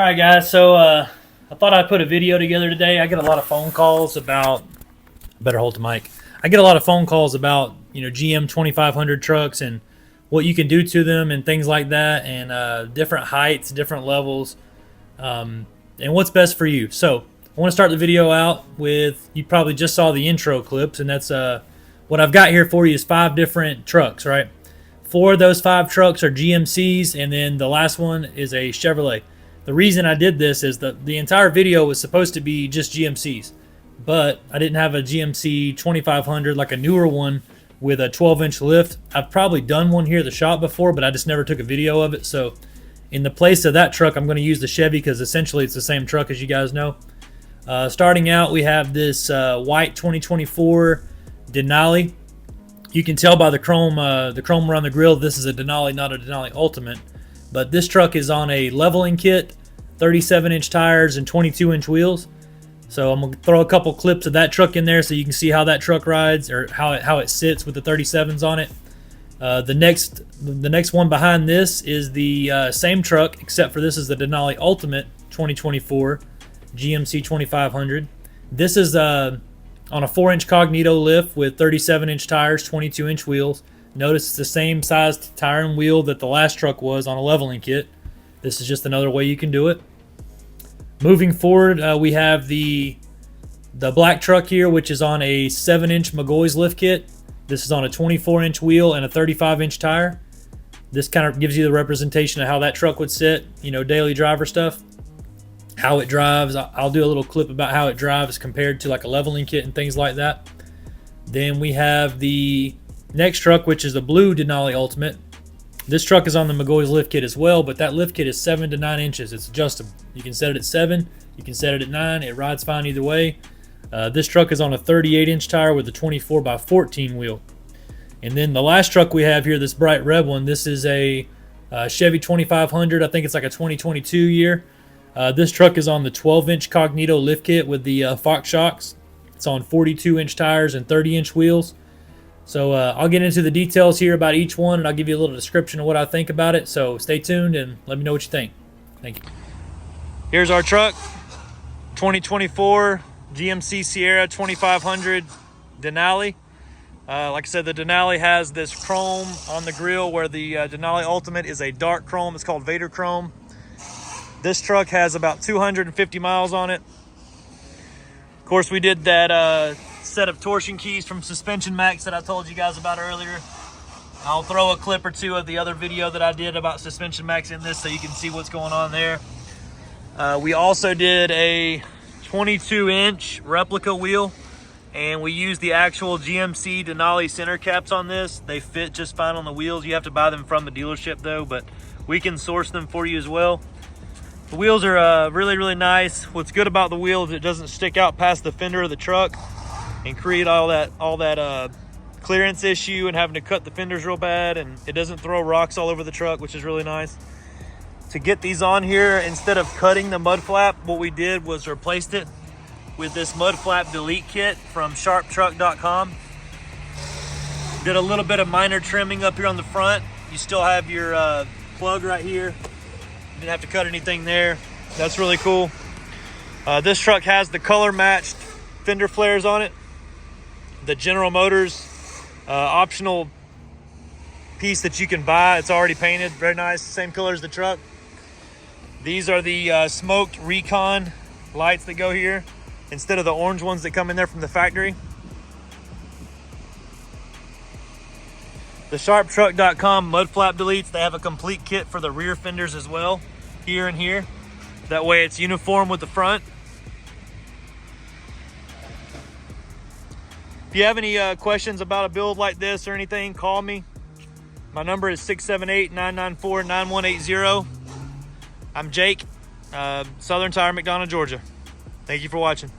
Alright guys, so I thought I'd put a video together today. I get a lot of phone calls about, better hold the mic. I get a lot of phone calls about, GM 2500 trucks and what you can do to them and things like that, and different heights, different levels, and what's best for you. So I want to start the video out with, you probably just saw the intro clips, and that's what I've got here for you is 5 different trucks, right? 4 of those 5 trucks are GMCs, and then the last one is a Chevrolet. The reason I did this is that the entire video was supposed to be just GMCs, but I didn't have a GMC 2500, like a newer one with a 12-inch lift. I've probably done one here at the shop before, but I just never took a video of it. So in the place of that truck, I'm going to use the Chevy because essentially it's the same truck, as you guys know. Starting out, we have this white 2024 Denali. You can tell by the chrome around the grill, this is a Denali, not a Denali Ultimate. But this truck is on a leveling kit, 37-inch tires and 22-inch wheels. So I'm going to throw a couple clips of that truck in there so you can see how that truck rides, or how it sits with the 37s on it. The next one behind this is the same truck, except for this is the Denali Ultimate 2024 GMC 2500. This is on a 4-inch Cognito lift with 37-inch tires, 22-inch wheels. Notice it's the same size tire and wheel that the last truck was on a leveling kit. This is just another way you can do it. Moving forward, we have the black truck here, which is on a 7-inch McGaughys lift kit. This is on a 24-inch wheel and a 35-inch tire. This kind of gives you the representation of how that truck would sit, daily driver stuff. How it drives. I'll do a little clip about how it drives compared to like a leveling kit and things like that. Then we have the next truck, which is the blue Denali Ultimate. This truck is on the McGaughys lift kit as well, but that lift kit is 7 to 9 inches. It's adjustable. You can set it at 7, you can set it at 9. It rides fine either way. This truck is on a 38-inch tire with a 24x14 wheel. And then the last truck we have here, this bright red one, this is a Chevy 2500. I think it's like a 2022 year. This truck is on the 12-inch Cognito lift kit with the Fox shocks. It's on 42-inch tires and 30-inch wheels. So I'll get into the details here about each one, and I'll give you a little description of what I think about it. So stay tuned and let me know what you think. Thank you. Here's our truck, 2024 GMC Sierra 2500 Denali. Like I said, the Denali has this chrome on the grill, where the Denali Ultimate is a dark chrome. It's called Vader Chrome. This truck has about 250 miles on it. Of course, we did that set of torsion keys from Suspension Max that I told you guys about earlier. I'll throw a clip or two of the other video that I did about Suspension Max in this so you can see what's going on there. We also did a 22-inch replica wheel, and we used the actual GMC Denali center caps on this. They fit just fine on the wheels. You have to buy them from the dealership though, but we can source them for you as well. The wheels are really, really nice. What's good about the wheel is it doesn't stick out past the fender of the truck and create all that clearance issue and having to cut the fenders real bad, and it doesn't throw rocks all over the truck, which is really nice. To get these on here, instead of cutting the mud flap, what we did was replaced it with this mud flap delete kit from sharptruck.com. Did a little bit of minor trimming up here on the front. You still have your plug right here. Didn't have to cut anything there. That's really cool. This truck has the color matched fender flares on it. The General Motors optional piece that you can buy. It's already painted, very nice, same color as the truck. These are the smoked Recon lights that go here instead of the orange ones that come in there from the factory. The sharptruck.com mud flap deletes, they have a complete kit for the rear fenders as well, here and here. That way it's uniform with the front. If you have any questions about a build like this or anything, call me. My number is 678-994-9180. I'm Jake, Southern Tire, McDonough, Georgia. Thank you for watching.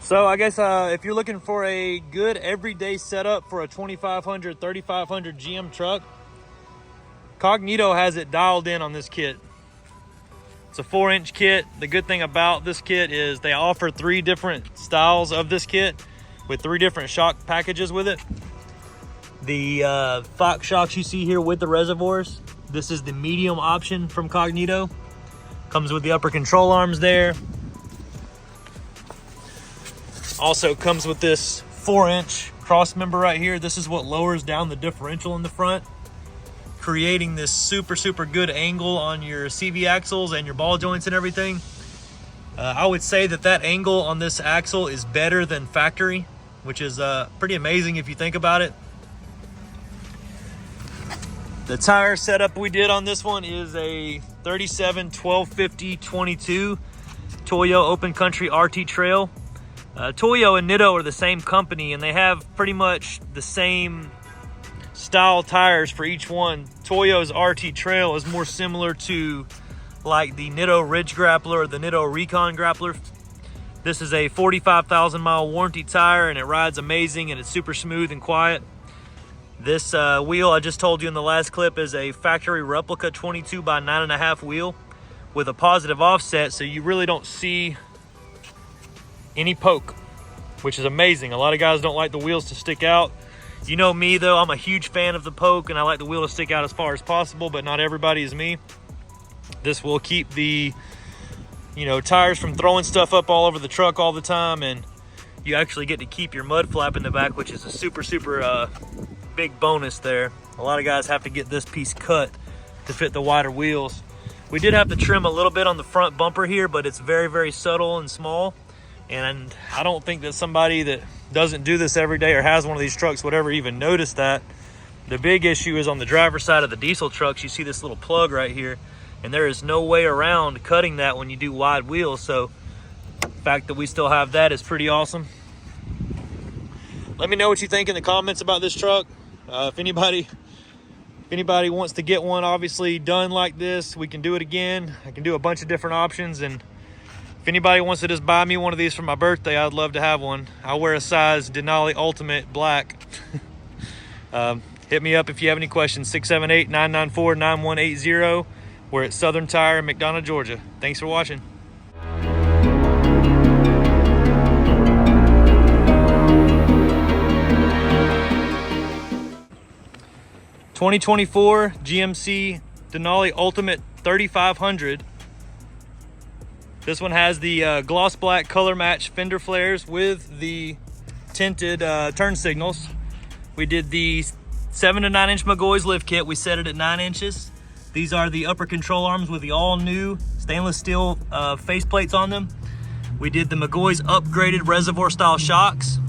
So I guess if you're looking for a good everyday setup for a 2500, 3500 GM truck, Cognito has it dialed in on this kit. It's a 4-inch kit. The good thing about this kit is they offer 3 different styles of this kit with 3 different shock packages with it. The Fox shocks you see here with the reservoirs, this is the medium option from Cognito. Comes with the upper control arms there. Also comes with this 4-inch cross member right here. This is what lowers down the differential in the front, creating this super good angle on your CV axles and your ball joints and everything. I would say that angle on this axle is better than factory, which is pretty amazing if you think about it. The tire setup we did on this one is a 37 1250 22 Toyo Open Country RT Trail. Toyo and Nitto are the same company, and they have pretty much the same style tires for each one. Toyo's RT Trail is more similar to like the Nitto Ridge Grappler or the Nitto Recon Grappler. This is a 45,000 mile warranty tire, and it rides amazing, and it's super smooth and quiet. This wheel I just told you in the last clip is a factory replica 22 by 9.5 wheel with a positive offset, so you really don't see any poke, which is amazing. A lot of guys don't like the wheels to stick out. You know me though, I'm a huge fan of the poke, and I like the wheel to stick out as far as possible, but not everybody is me. This will keep the tires from throwing stuff up all over the truck all the time, and you actually get to keep your mud flap in the back, which is a super big bonus there. A lot of guys have to get this piece cut to fit the wider wheels. We did have to trim a little bit on the front bumper here, but it's very subtle and small, and I don't think that somebody that doesn't do this every day or has one of these trucks would ever even notice that. The big issue is on the driver's side of the diesel trucks. You see this little plug right here, and there is no way around cutting that when you do wide wheels, so the fact that we still have that is pretty awesome. Let me know what you think in the comments about this truck. If anybody wants to get one obviously done like this, we can do it again. I can do a bunch of different options, and if anybody wants to just buy me one of these for my birthday, I'd love to have one. I wear a size Denali Ultimate Black. Hit me up if you have any questions. 678-994-9180. We're at Southern Tire in McDonough, Georgia. Thanks for watching. 2024 GMC Denali Ultimate 3500. This one has the gloss black color match fender flares with the tinted turn signals. We did the 7 to 9 inch McGaughys lift kit. We set it at 9 inches. These are the upper control arms with the all new stainless steel face plates on them. We did the McGaughys upgraded reservoir style shocks.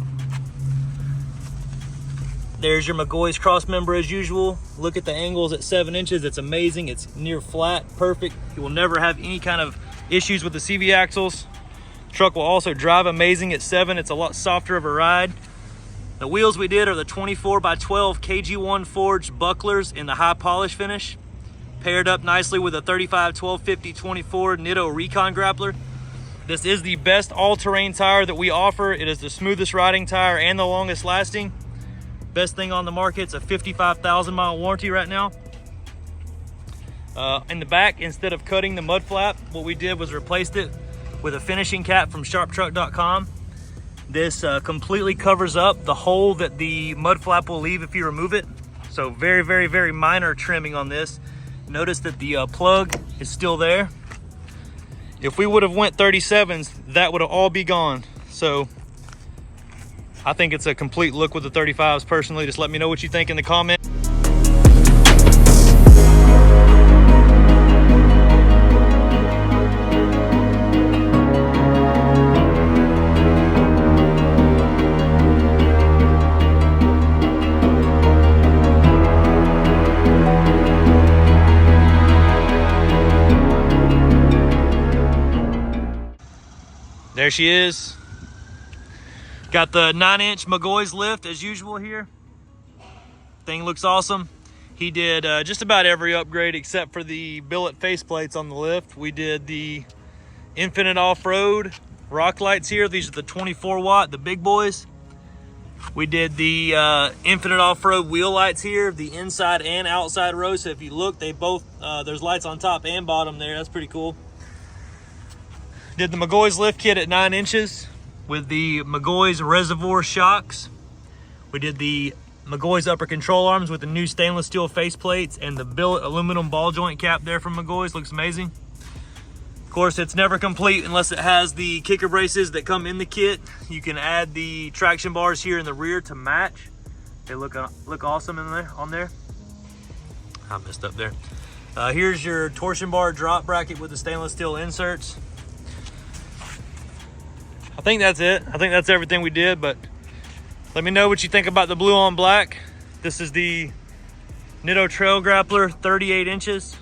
There's your McGaughys cross member as usual. Look at the angles at 7 inches. It's amazing. It's near flat, perfect. You will never have any kind of issues with the CV axles. Truck will also drive amazing at 7. It's a lot softer of a ride. The wheels we did are the 24 by 12 KG1 forged bucklers in the high polish finish, paired up nicely with a 35 1250 24 Nitto Recon Grappler. This is the best all-terrain tire that we offer. It is the smoothest riding tire and the longest lasting. Best thing on the market. It's a 55,000 mile warranty right now. In the back, instead of cutting the mud flap, what we did was replaced it with a finishing cap from sharptruck.com. This completely covers up the hole that the mud flap will leave if you remove it. So very minor trimming on this. Notice that the plug is still there. If we would have went 37s, that would have all be gone. So I think it's a complete look with the 35s personally. Just let me know what you think in the comments. There she is. Got the 9-inch McGaughys lift as usual here. Thing looks awesome. He did just about every upgrade except for the billet faceplates on the lift. We did the infinite off-road rock lights here. These are the 24 watt, the big boys. We did the infinite off-road wheel lights here, the inside and outside row. So if you look, they both, there's lights on top and bottom there. That's pretty cool. Did the McGaughys lift kit at 9 inches with the McGaughys reservoir shocks. We did the McGaughys upper control arms with the new stainless steel face plates and the billet aluminum ball joint cap there from McGaughys. Looks amazing. Of course, it's never complete unless it has the kicker braces that come in the kit. You can add the traction bars here in the rear to match. They look awesome in there, on there. I messed up there. Here's your torsion bar drop bracket with the stainless steel inserts. I think that's it. I think that's everything we did, but let me know what you think about the blue on black. This is the Cognito Trail Grappler, 38 inches,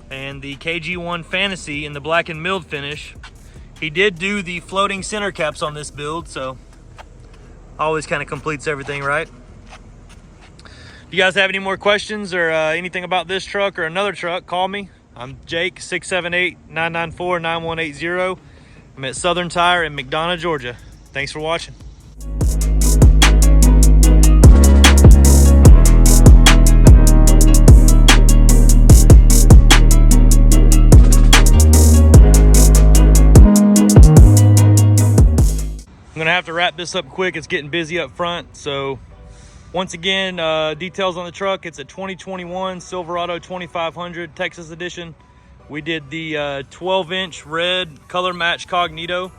and the KG1 Fantasy in the black and milled finish. He did do the floating center caps on this build, so always kind of completes everything, right? If you guys have any more questions or anything about this truck or another truck, call me. I'm Jake, 678-994-9180. I'm at Southern Tire in McDonough, Georgia. Thanks for watching. I'm gonna have to wrap this up quick. It's getting busy up front. So once again, details on the truck. It's a 2021 Silverado 2500 Texas edition. We did the 12-inch red color match Cognito.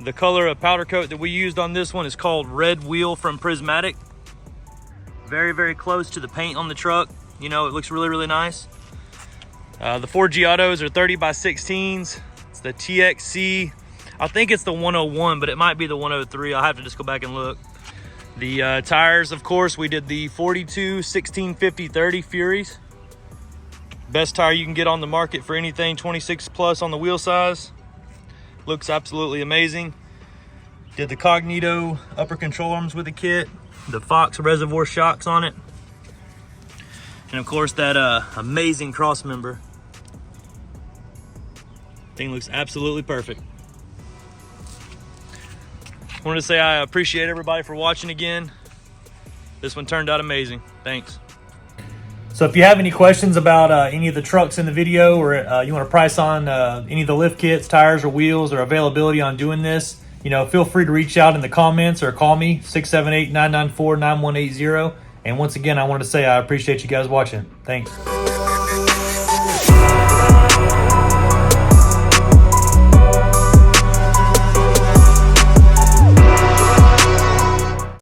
The color of powder coat that we used on this one is called Red Wheel from Prismatic. Very, very close to the paint on the truck. You know, it looks really, really nice. The 4G autos are 30 by 16s. It's the TXC. I think it's the 101, but it might be the 103. I'll have to just go back and look. The tires, of course, we did the 42 1650/30 Furies. Best tire you can get on the market for anything 26 plus on the wheel size. Looks absolutely amazing. Did the Cognito upper control arms with the kit, the Fox reservoir shocks on it, and of course that amazing cross member. Thing looks absolutely perfect. I wanted to say I appreciate everybody for watching again. This one turned out amazing. Thanks. So if you have any questions about any of the trucks in the video, or you want to price on any of the lift kits, tires, or wheels, or availability on doing this, you know, feel free to reach out in the comments or call me, 678-994-9180. And once again, I wanted to say I appreciate you guys watching. Thanks.